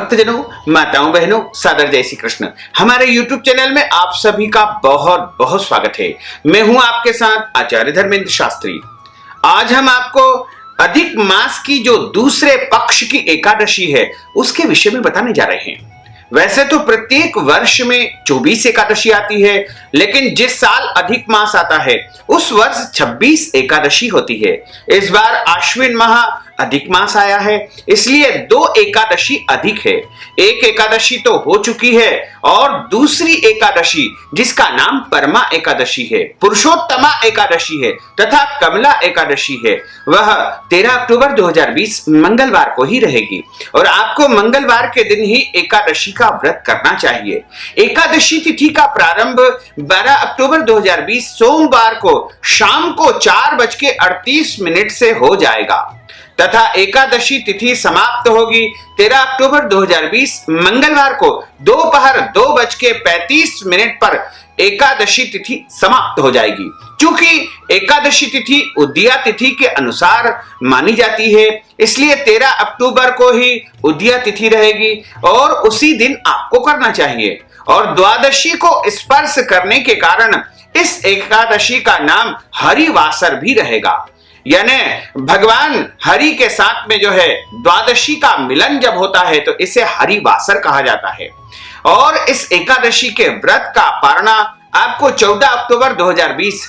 भक्तजनों, माताओं, बहनों, सादर जय श्री कृष्ण। हमारे YouTube चैनल में आप सभी का बहुत बहुत स्वागत है। मैं हूं आपके साथ आचार्य धर्मेंद्र शास्त्री। आज हम आपको अधिक मास की जो दूसरे पक्ष की एकादशी है उसके विषय में बताने जा रहे हैं। वैसे तो प्रत्येक वर्ष में 24 एकादशी आती है, लेकिन जिस साल अधिक मास आता है उस वर्ष 26 एकादशी होती है। इस बार आश्विन माह अधिक मास आया है, इसलिए 2 एकादशी अधिक है। एक एकादशी तो हो चुकी है और दूसरी एकादशी जिसका नाम परमा एकादशी है, पुरुषोत्तमा एकादशी है तथा कमला एकादशी है, वह 13 अक्टूबर 2020 मंगलवार को ही रहेगी और आपको मंगलवार के दिन ही एकादशी का व्रत करना चाहिए। एकादशी तिथि का प्रारंभ 12 अक्टूबर 2020 सोमवार को शाम को 4:38 से हो जाएगा तथा एकादशी तिथि समाप्त होगी 13 अक्टूबर 2020 मंगलवार को दोपहर 2:35 पर एकादशी तिथि समाप्त हो जाएगी। क्योंकि एकादशी तिथि उदया तिथि के अनुसार मानी जाती है, इसलिए 13 अक्टूबर को ही उदया तिथि रहेगी और उसी दिन आपको करना चाहिए। और द्वादशी को स्पर्श करने के कारण इस एकादशी का नाम हरिवासर भी रहेगा, यानी भगवान हरि के साथ में जो है द्वादशी का मिलन जब होता है तो इसे हरिवासर कहा जाता है। और इस एकादशी के व्रत का पारणा आपको 14 अक्टूबर 2020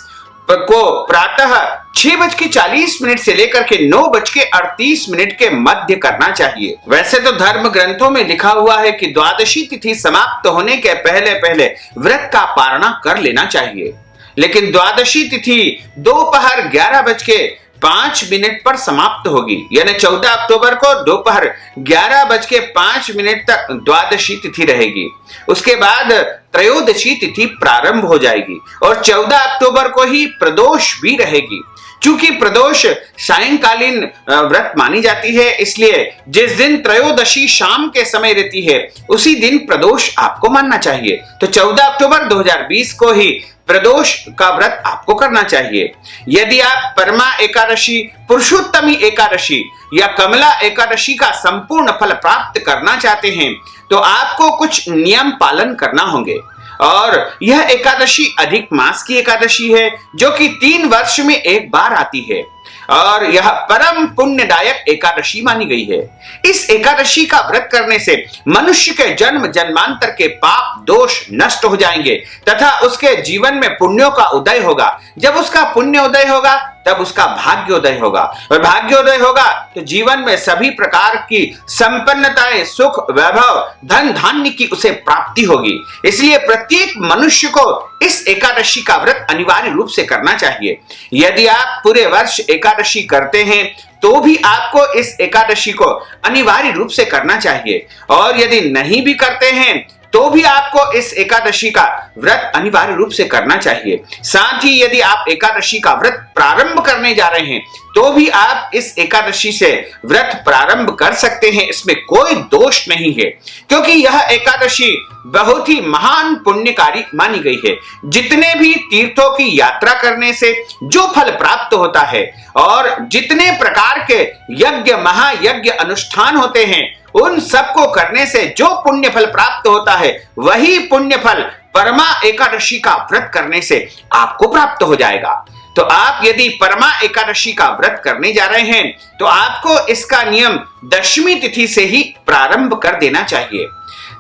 को प्रातः 6:40 से लेकर के 9:38 के मध्य करना चाहिए। वैसे तो धर्म ग्रंथों में लिखा हुआ है कि द्वादशी तिथि समाप्त होने के पहले पहले व्रत का पारणा कर लेना चाहिए, लेकिन द्वादशी तिथि दोपहर 11:05 पर समाप्त होगी, यानी 14 अक्टूबर को दोपहर 11:05 तक द्वादशी तिथि रहेगी। उसके बाद त्रयोदशी तिथि प्रारंभ हो जाएगी और 14 अक्टूबर को ही प्रदोष भी रहेगी। चूंकि प्रदोष सायंकालीन व्रत मानी जाती है, इसलिए जिस दिन त्रयोदशी शाम के समय रहती है उसी दिन प्रदोष आपको मानना चाहिए। तो 14 अक्टूबर 2020 को ही प्रदोष का व्रत आपको करना चाहिए। यदि आप परमा एकादशी, पुरुषोत्तमी एकादशी या कमला एकादशी का संपूर्ण फल प्राप्त करना चाहते हैं तो आपको कुछ नियम पालन करना होंगे। और यह एकादशी अधिक मास की एकादशी है जो कि 3 वर्ष में एक बार आती है और यह परम पुण्यदायक एकादशी मानी गई है। इस एकादशी का व्रत करने से मनुष्य के जन्म जन्मांतर के पाप दोष नष्ट हो जाएंगे तथा उसके जीवन में पुण्यों का उदय होगा। जब उसका पुण्य उदय होगा तब उसका भाग्योदय होगा और भाग्योदय होगा तो जीवन में सभी प्रकार की संपन्नताएं, सुख, वैभव, धन धान्य की उसे प्राप्ति होगी। इसलिए प्रत्येक मनुष्य को इस एकादशी का व्रत अनिवार्य रूप से करना चाहिए। यदि आप पूरे वर्ष एकादशी करते हैं तो भी आपको इस एकादशी को अनिवार्य रूप से करना चाहिए, और यदि नहीं भी करते हैं तो भी आपको इस एकादशी का व्रत अनिवार्य रूप से करना चाहिए। साथ ही यदि आप एकादशी का व्रत प्रारंभ करने जा रहे हैं तो भी आप इस एकादशी से व्रत प्रारंभ कर सकते हैं, इसमें कोई दोष नहीं है, क्योंकि यह एकादशी बहुत ही महान पुण्यकारी मानी गई है। जितने भी तीर्थों की यात्रा करने से जो फल प्राप्त होता है और जितने प्रकार के यज्ञ, महायज्ञ, अनुष्ठान होते हैं उन सबको करने से जो पुण्य फल प्राप्त होता है वही पुण्य फल परमा एकादशी का व्रत करने से आपको प्राप्त हो जाएगा। तो आप यदि परमा एकादशी का व्रत करने जा रहे हैं तो आपको इसका नियम दशमी तिथि से ही प्रारंभ कर देना चाहिए।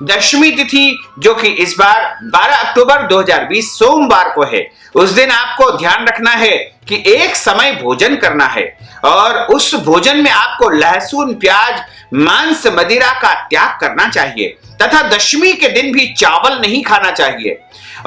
दशमी तिथि जो कि इस बार 12 अक्टूबर 2020 सोमवार को है, उस दिन आपको ध्यान रखना है कि एक समय भोजन करना है और उस भोजन में आपको लहसुन, प्याज, मांस, मदिरा का त्याग करना चाहिए तथा दशमी के दिन भी चावल नहीं खाना चाहिए।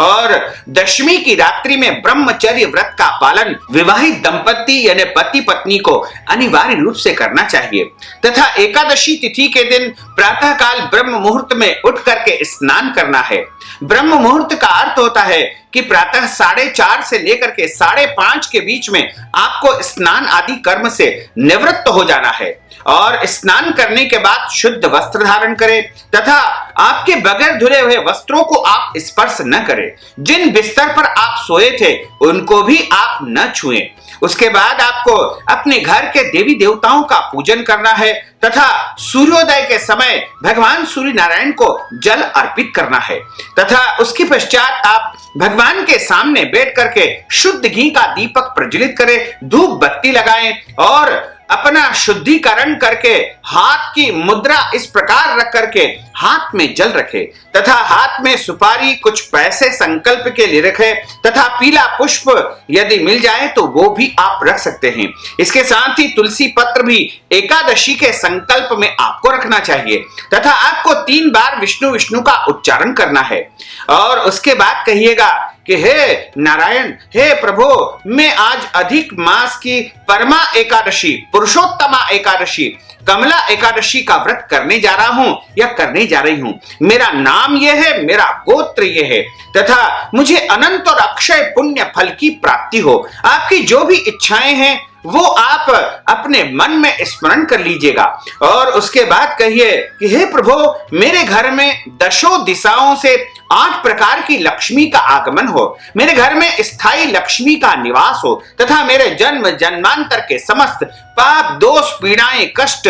और दशमी की रात्रि में ब्रह्मचर्य व्रत का पालन विवाहित दंपति यानी पति पत्नी को अनिवार्य रूप से करना चाहिए तथा एकादशी तिथि के दिन प्रातः काल ब्रह्म मुहूर्त में उठ करके स्नान करना है। ब्रह्म मुहूर्त का अर्थ होता है कि प्रातः 4:30 से लेकर के 5:30 के बीच में आपको स्नान आदि कर्म से निवृत्त हो जाना है और स्नान करने के बाद शुद्ध वस्त्र धारण करें तथा आपके बगैर धुले हुए वस्त्रों को आप स्पर्श न करें। जिन बिस्तर पर आप सोए थे उनको भी आप न छुएं। उसके बाद आपको अपने घर के देवी देवताओं का पूजन करना है तथा सूर्योदय के समय भगवान सूर्य नारायण को जल अर्पित करना है तथा उसके पश्चात आप भगवान के सामने बैठ करके शुद्ध घी का दीपक प्रज्वलित करें, धूप बत्ती लगाएं और अपना शुद्धिकरण करके हाथ की मुद्रा इस प्रकार रख करके हाथ में जल रखे तथा हाथ में सुपारी कुछ पैसे संकल्प के लिए रखे तथा पीला पुष्प यदि मिल जाए तो वो भी आप रख सकते हैं। इसके साथ ही तुलसी पत्र भी एकादशी के संकल्प में आपको रखना चाहिए तथा आपको 3 बार विष्णु विष्णु का उच्चारण करना है और उसके बाद कहिएगा कि हे नारायण, हे प्रभु, मैं आज अधिक मास की परमा एकादशी, पुरुषोत्तमा एकादशी, कमला एकादशी का व्रत करने जा रहा हूं या करने जा रही हूं। मेरा नाम यह है, मेरा गोत्र यह है तथा मुझे अनंत और अक्षय पुण्य फल की प्राप्ति हो। आपकी जो भी इच्छाएं हैं वो आप अपने मन में स्मरण कर लीजिएगा और उसके बाद कहिए कि हे प्रभु, मेरे घर में दशों दिशाओं से 8 प्रकार की लक्ष्मी का आगमन हो, मेरे घर में स्थायी लक्ष्मी का निवास हो तथा मेरे जन्म जन्मांतर के समस्त पाप दोष पीड़ाएं कष्ट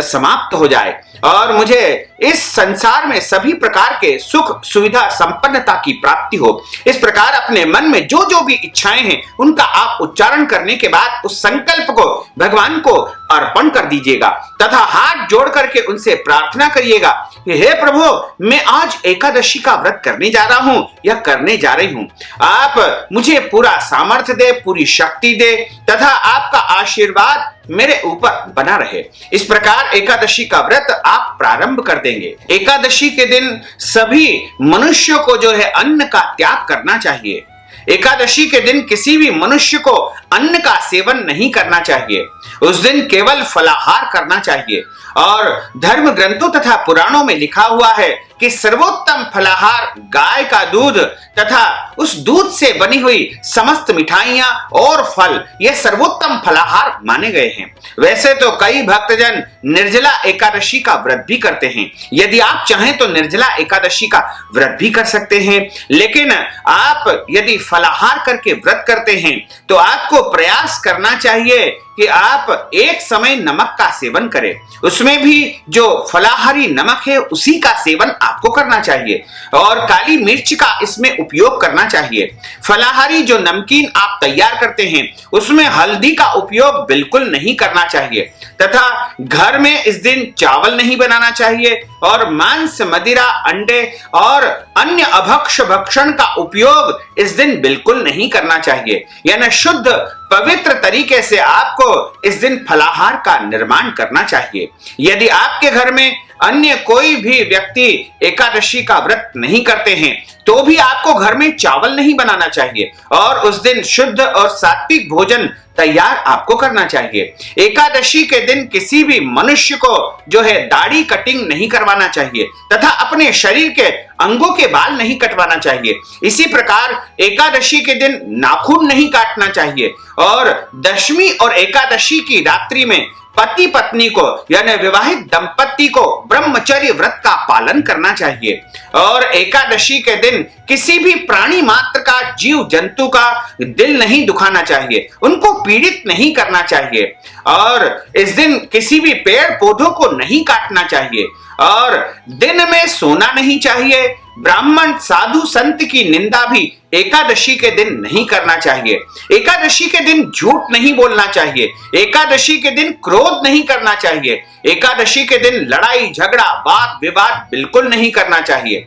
समाप्त हो जाए और मुझे इस संसार में सभी प्रकार के सुख सुविधा संपन्नता की प्राप्ति हो। इस प्रकार अपने मन में जो जो भी इच्छाएं हैं उनका आप उच्चारण करने के बाद उस संकल्प को भगवान को अर्पण कर दीजिएगा तथा हाथ जोड़ करके उनसे प्रार्थना करिएगा कि हे प्रभु, मैं आज एकादशी का व्रत करने जा रहा हूं या करने जा रही हूं। आप मुझे पूरा सामर्थ्य दे, पूरी शक्ति दे तथा आपका आशीर्वाद मेरे ऊपर बना रहे। इस प्रकार एकादशी का व्रत आप प्रारंभ कर देंगे। एकादशी के दिन सभी मनुष्यों को जो है अन्न का त्याग करना चाहिए। एकादशी के दिन किसी भी मनुष्य को अन्न का सेवन नहीं करना चाहिए। उस दिन केवल फलाहार करना चाहिए और धर्म ग्रंथों तथा पुराणों में लिखा हुआ है कि सर्वोत्तम फलाहार गाय का दूध तथा उस दूध से बनी हुई समस्त मिठाइयां और फल ये सर्वोत्तम फलाहार माने गए हैं। वैसे तो कई भक्तजन निर्जला एकादशी का व्रत भी करते हैं। यदि आप चाहें तो निर्जला एकादशी का व्रत भी कर सकते हैं, लेकिन आप यदि फलाहार करके व्रत करते हैं तो आपको प्रयास करना चाहिए कि आप एक समय नमक का सेवन करें। उसमें भी जो फलाहारी नमक है उसी का सेवन आपको करना चाहिए और काली मिर्च का इसमें उपयोग करना चाहिए। फलाहारी जो नमकीन आप तैयार करते हैं उसमें हल्दी का उपयोग बिल्कुल नहीं करना चाहिए तथा घर में इस दिन चावल नहीं बनाना चाहिए और मांस, मदिरा, अंडे और अन्य अभक्ष्य भक्षण का उपयोग इस दिन बिल्कुल नहीं करना चाहिए। यानी शुद्ध पवित्र तरीके से आपको इस दिन फलाहार का निर्माण करना चाहिए। यदि आपके घर में अन्य कोई भी व्यक्ति एकादशी का व्रत नहीं करते हैं तो भी आपको घर में चावल नहीं बनाना चाहिए और उस दिन शुद्ध और सात्विक भोजन तैयार आपको करना चाहिए। एकादशी के दिन किसी भी मनुष्य को जो है दाढ़ी कटिंग नहीं करवाना चाहिए तथा अपने शरीर के अंगों के बाल नहीं कटवाना चाहिए। इसी प्रकार एकादशी के दिन नाखून नहीं काटना चाहिए और दशमी और एकादशी की रात्रि में पति पत्नी को यानी विवाहित दंपति को ब्रह्मचर्य व्रत का पालन करना चाहिए और एकादशी के दिन किसी भी प्राणी मात्र का, जीव जंतु का दिल नहीं दुखाना चाहिए, उनको पीड़ित नहीं करना चाहिए और इस दिन किसी भी पेड़ पौधों को नहीं काटना चाहिए और दिन में सोना नहीं चाहिए। ब्राह्मण साधु संत की निंदा भी एकादशी के दिन नहीं करना चाहिए। एकादशी के दिन झूठ नहीं बोलना चाहिए। एकादशी के दिन क्रोध नहीं करना चाहिए। एकादशी के दिन लड़ाई झगड़ा वाद विवाद बिल्कुल नहीं करना चाहिए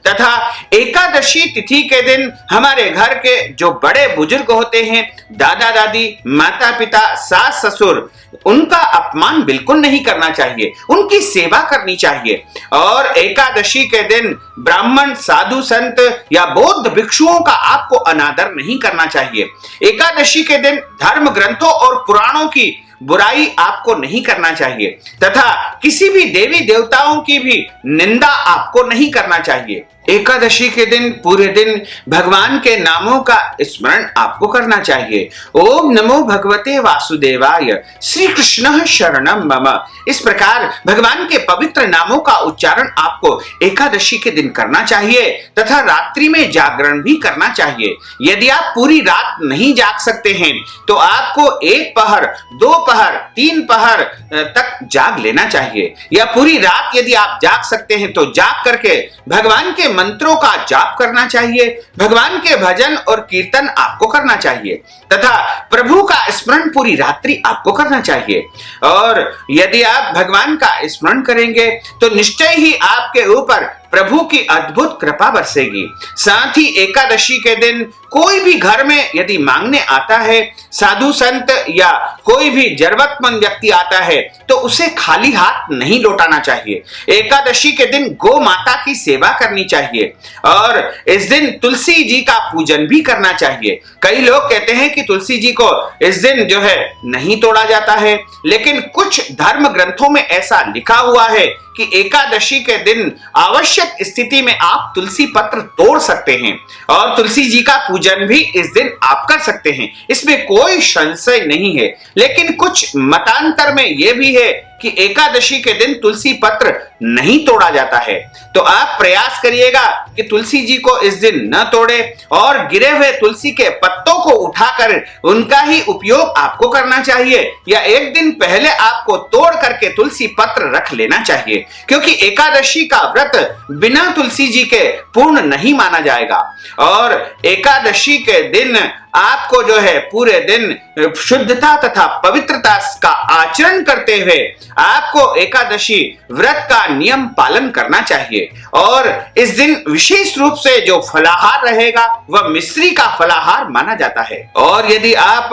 तथा एकादशी तिथि के दिन हमारे घर के जो बड़े बुजुर्ग होते हैं, दादा दादी, माता पिता, सास ससुर, उनका अपमान बिल्कुल नहीं करना चाहिए, उनकी सेवा करनी चाहिए और एकादशी के दिन ब्राह्मण साधु संत या बौद्ध भिक्षुओं का आपको अनादर नहीं करना चाहिए। एकादशी के दिन धर्म ग्रंथों और पुराणों की बुराई आपको नहीं करना चाहिए तथा किसी भी देवी देवताओं की भी निंदा आपको नहीं करना चाहिए। एकादशी के दिन पूरे दिन भगवान के नामों का स्मरण आपको करना चाहिए। ओम नमो भगवते वासुदेवाय, श्री कृष्ण शरणम मम। इस प्रकार भगवान के पवित्र नामों का उच्चारण आपको एकादशी के दिन करना चाहिए तथा रात्रि में जागरण भी करना चाहिए। यदि आप पूरी रात नहीं जाग सकते हैं तो आपको 1 पहर, 2 पहर, 3 पहर तक जाग लेना चाहिए। या पूरी रात यदि आप जाग सकते हैं तो जाग करके भगवान के मंत्रों का जाप करना चाहिए, भगवान के भजन और कीर्तन आपको करना चाहिए तथा प्रभु का स्मरण पूरी रात्रि आपको करना चाहिए। और यदि आप भगवान का स्मरण करेंगे तो निश्चय ही आपके ऊपर प्रभु की अद्भुत कृपा बरसेगी। साथ ही एकादशी के दिन कोई भी घर में यदि मांगने आता है, साधु संत या कोई भी जरूरतमंद व्यक्ति आता है तो उसे खाली हाथ नहीं लौटाना चाहिए। एकादशी के दिन गौ माता की सेवा करनी चाहिए और इस दिन तुलसी जी का पूजन भी करना चाहिए। कई लोग कहते हैं कि तुलसी जी को इस दिन जो है नहीं तोड़ा जाता है, लेकिन कुछ धर्म ग्रंथों में ऐसा लिखा हुआ है कि एकादशी के दिन आवश्यक स्थिति में आप तुलसी पत्र तोड़ सकते हैं और तुलसी जी का पूजन भी इस दिन आप कर सकते हैं, इसमें कोई संशय नहीं है। लेकिन कुछ मतांतर में यह भी है कि एकादशी के दिन तुलसी पत्र नहीं तोड़ा जाता है। तो आप प्रयास करिएगा कि तुलसी जी को इस दिन न तोड़े और गिरे हुए तुलसी के पत्तों को उठाकर उनका ही उपयोग आपको करना चाहिए, या एक दिन पहले आपको तोड़ करके तुलसी पत्र रख लेना चाहिए, क्योंकि एकादशी का व्रत बिना तुलसी जी के पूर्ण नहीं माना जाएगा। और एकादशी के दिन आपको जो है पूरे दिन शुद्धता तथा पवित्रता का आचरण करते हुए आपको एकादशी व्रत का नियम पालन करना चाहिए। और इस दिन विशेष रूप से जो फलाहार रहेगा वह मिश्री का फलाहार माना जाता है। और यदि आप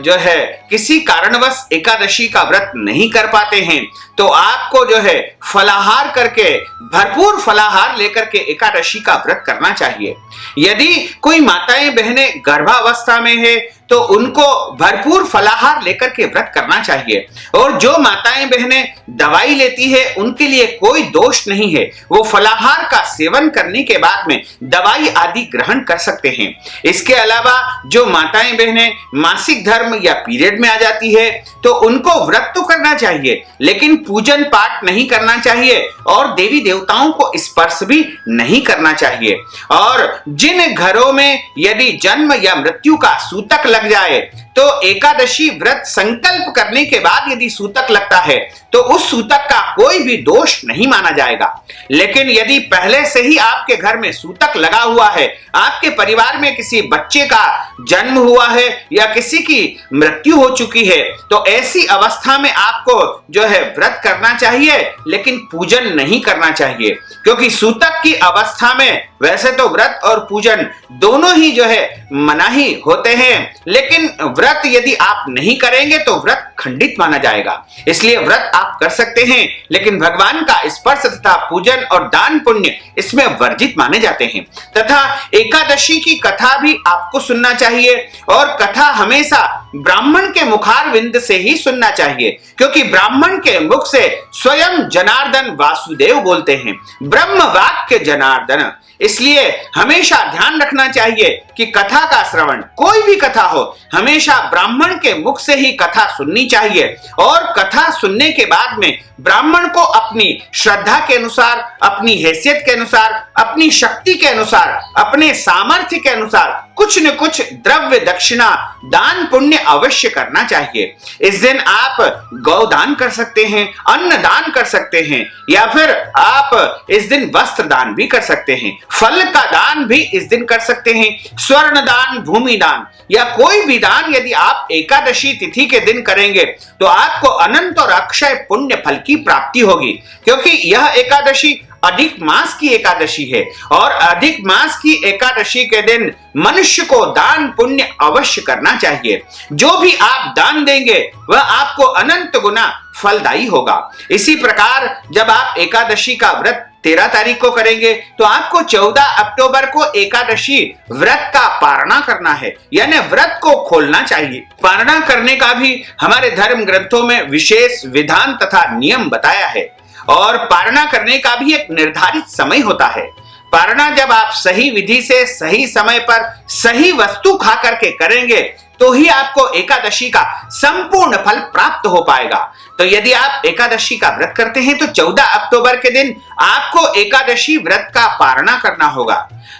जो है किसी कारणवश एकादशी का व्रत नहीं कर पाते हैं तो आपको जो है फलाहार करके, भरपूर फलाहार लेकर के एकादशी का व्रत करना चाहिए। यदि कोई माताएं बहनें गर्भावस्था में है तो उनको भरपूर फलाहार लेकर के व्रत करना चाहिए। और जो माताएं बहनें दवाई लेती है उनके लिए कोई दोष नहीं है, वो फलाहार का सेवन करने के बाद में दवाई आदि ग्रहण कर सकते हैं। इसके अलावा जो माताएं बहनें मासिक धर्म या पीरियड में आ जाती है तो उनको व्रत तो करना चाहिए, लेकिन पूजन पाठ नहीं करना चाहिए और देवी देवताओं को स्पर्श भी नहीं करना चाहिए। और जिन घरों में यदि जन्म या मृत्यु का सूतक लग जाए तो एकादशी व्रत संकल्प करने के बाद यदि सूतक लगता है तो उस सूतक का कोई भी दोष नहीं माना जाएगा। लेकिन यदि पहले से ही आपके घर में सूतक लगा हुआ है, आपके परिवार में किसी बच्चे का जन्म हुआ है या किसी की मृत्यु हो चुकी है तो ऐसी अवस्था में आपको जो है व्रत करना चाहिए, लेकिन पूजन नहीं करना चाहिए, क्योंकि सूतक की अवस्था में वैसे तो व्रत और पूजन दोनों ही जो है मनाही होते हैं, लेकिन व्रत यदि आप नहीं करेंगे तो व्रत खंडित माना जाएगा। इसलिए व्रत आप कर सकते हैं, लेकिन भगवान का स्पर्श तथा पूजन और दान पुण्य इसमें वर्जित माने जाते हैं। तथा एकादशी की कथा भी आपको सुनना चाहिए और कथा हमेशा ब्राह्मण के मुखारविंद से ही सुनना चाहिए, क्योंकि ब्राह्मण के मुख से स्वयं जनार्दन वासुदेव बोलते हैं, ब्रह्म वाक्य जनार्दन। इसलिए हमेशा ध्यान रखना चाहिए कि कथा का श्रवण, कोई भी कथा हो, हमेशा ब्राह्मण के मुख से ही कथा सुननी चाहिए। और कथा सुनने के बाद में ब्राह्मण को अपनी श्रद्धा के अनुसार, अपनी हैसियत के अनुसार, अपनी शक्ति के अनुसार, अपने सामर्थ्य के अनुसार कुछ न कुछ द्रव्य दक्षिणा दान पुण्य अवश्य करना चाहिए। इस दिन आप गौदान कर सकते हैं, अन्न दान कर सकते हैं, या फिर आप इस दिन वस्त्र दान भी कर सकते हैं, फल का दान भी इस दिन कर सकते हैं, स्वर्ण दान, भूमि दान या कोई भी दान यदि आप एकादशी तिथि के दिन करेंगे तो आपको अनंत और अक्षय पुण्य फल की प्राप्ति होगी, क्योंकि यह एकादशी अधिक मास की एकादशी है। और अधिक मास की एकादशी के दिन मनुष्य को दान पुण्य अवश्य करना चाहिए। जो भी आप दान देंगे वह आपको अनंत गुना फलदायी होगा। इसी प्रकार जब आप एकादशी का व्रत 13 तारीख को करेंगे तो आपको 14 अक्टूबर को एकादशी व्रत का पारणा करना है, यानी व्रत को खोलना चाहिए। पारणा करने का भी हमारे धर्म ग्रंथों में विशेष विधान तथा नियम बताया है और पारणा करने का भी एक निर्धारित समय होता है। पारणा जब आप सही विधि से सही समय पर सही वस्तु खा करके करेंगे तो ही आपको एकादशी का संपूर्ण फल प्राप्त हो पाएगा। तो यदि आप एकादशी का व्रत करते हैं तो 14 अक्टूबर के दिन आपको एकादशी व्रत का पारणा करना होगा।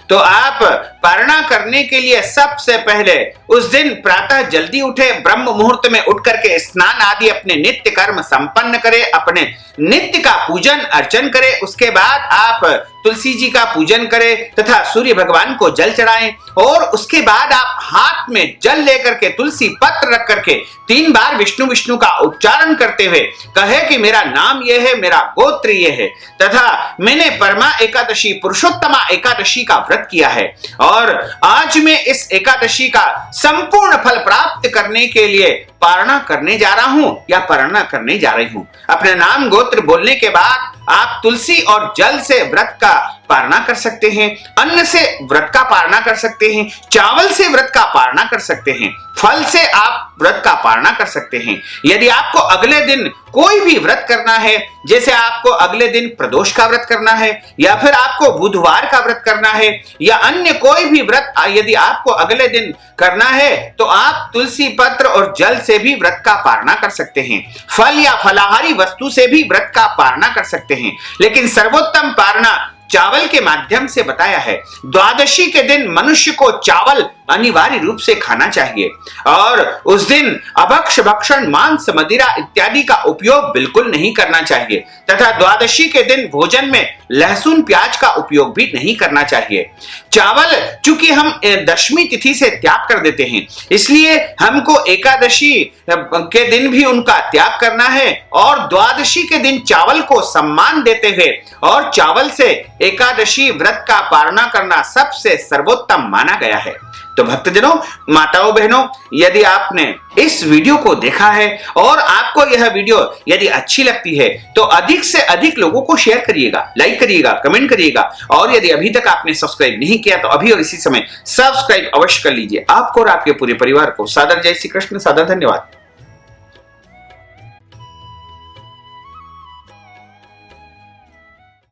तो आप पारणा करने के लिए सबसे पहले उस दिन प्रातः जल्दी उठे, ब्रह्म मुहूर्त में उठ करके स्नान आदि अपने नित्य कर्म संपन्न करें, अपने नित्य का पूजन अर्चन करें। उसके बाद आप तुलसी जी का पूजन करें तथा सूर्य भगवान को जल चढ़ाएं और उसके बाद आप हाथ में जल लेकर के तुलसी पत्र रख करके 3 बार विष्णु विष्णु का उच्चारण करते हुए कहे कि मेरा नाम यह है, मेरा गोत्र यह है तथा मैंने परमा एकादशी पुरुषोत्तमा एकादशी का व्रत किया है और आज मैं इस एकादशी का संपूर्ण फल प्राप्त करने के लिए पारणा करने जा रहा हूं या पारणा करने जा रही हूं। अपने नाम गोत्र बोलने के बाद आप तुलसी और जल से व्रत का पारणा कर सकते हैं, अन्न से व्रत का पारणा कर सकते हैं, चावल से व्रत का पारणा कर सकते हैं, फल से आप व्रत का पारणा कर सकते हैं। यदि आपको अगले दिन कोई भी व्रत करना है, जैसे आपको अगले दिन प्रदोष का व्रत करना है या फिर आपको बुधवार का व्रत करना है या अन्य कोई भी व्रत यदि आपको अगले दिन करना है तो आप तुलसी पत्र और जल से भी व्रत का पारणा कर सकते हैं, फल या फलाहारी वस्तु से भी व्रत का पारणा कर सकते हैं। लेकिन सर्वोत्तम पारणा चावल के माध्यम से बताया है। द्वादशी के दिन मनुष्य को चावल अनिवार्य रूप से खाना चाहिए और उस दिन अभक्ष भक्षण मांस मदिरा इत्यादि का उपयोग बिल्कुल नहीं करना चाहिए तथा द्वादशी के दिन भोजन में लहसुन प्याज का उपयोग भी नहीं करना चाहिए। चावल चूंकि हम दशमी तिथि से त्याग कर देते हैं इसलिए हमको एकादशी के दिन भी उनका त्याग करना है और द्वादशी के दिन चावल को सम्मान देते हुए और चावल से एकादशी व्रत का पारणा करना सबसे सर्वोत्तम माना गया है। तो भक्तजनों, माताओं बहनों, यदि आपने इस वीडियो को देखा है और आपको यह वीडियो यदि अच्छी लगती है तो अधिक से अधिक लोगों को शेयर करिएगा, लाइक करिएगा, कमेंट करिएगा और यदि अभी तक आपने सब्सक्राइब नहीं किया तो अभी और इसी समय सब्सक्राइब अवश्य कर लीजिए। आपको और आपके पूरे परिवार को सादर जय श्री कृष्ण, सादर धन्यवाद।